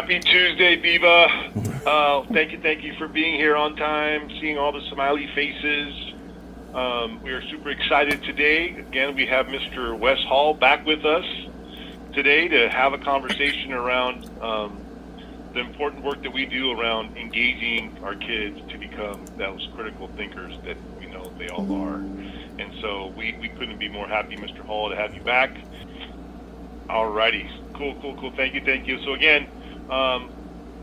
Happy Tuesday, Viva. Thank you for being here on time, seeing all the smiley faces. We are super excited today. Again, we have Mr. Wes Hall back with us today to have a conversation around the important work that we do around engaging our kids to become those critical thinkers that we know they all are. And so we couldn't be more happy, Mr. Hall, to have you back. All righty. Cool. Thank you. So again,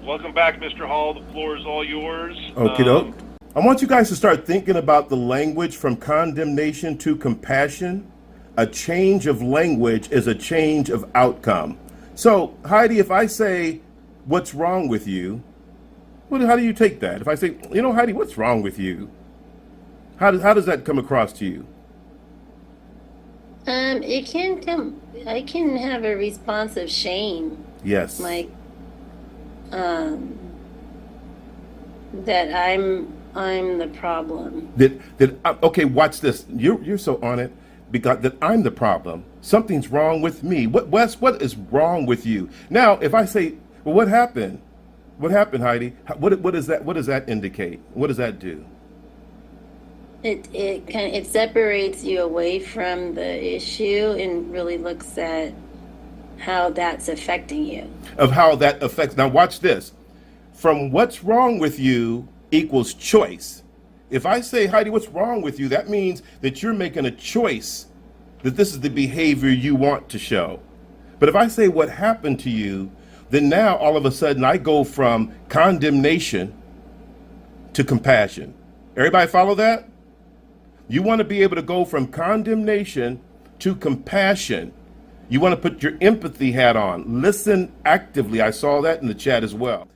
welcome back, Mr. Hall. The floor is all yours. Okay, I want you guys to start thinking about the language from condemnation to compassion. A change of language is a change of outcome. So, Heidi, if I say, "What's wrong with you?" How do you take that? If I say, Heidi, what's wrong with you? How does that come across to you? It can come. I can have a response of shame. Yes. Like, that I'm the problem. Okay, watch this. You're so on it. Because that I'm the problem. Something's wrong with me. Wes, what is wrong with you? Now, if I say, well, what happened? What happened, Heidi? What does that indicate? What does that do? It separates you away from the issue and really looks at how that's affecting you. Of how that affects. Now watch this. From what's wrong with you equals choice. If I say, Heidi, what's wrong with you? That means that you're making a choice that this is the behavior you want to show. But if I say what happened to you, then now all of a sudden I go from condemnation to compassion. Everybody follow that? You want to be able to go from condemnation to compassion. You want to put your empathy hat on. Listen actively. I saw that in the chat as well.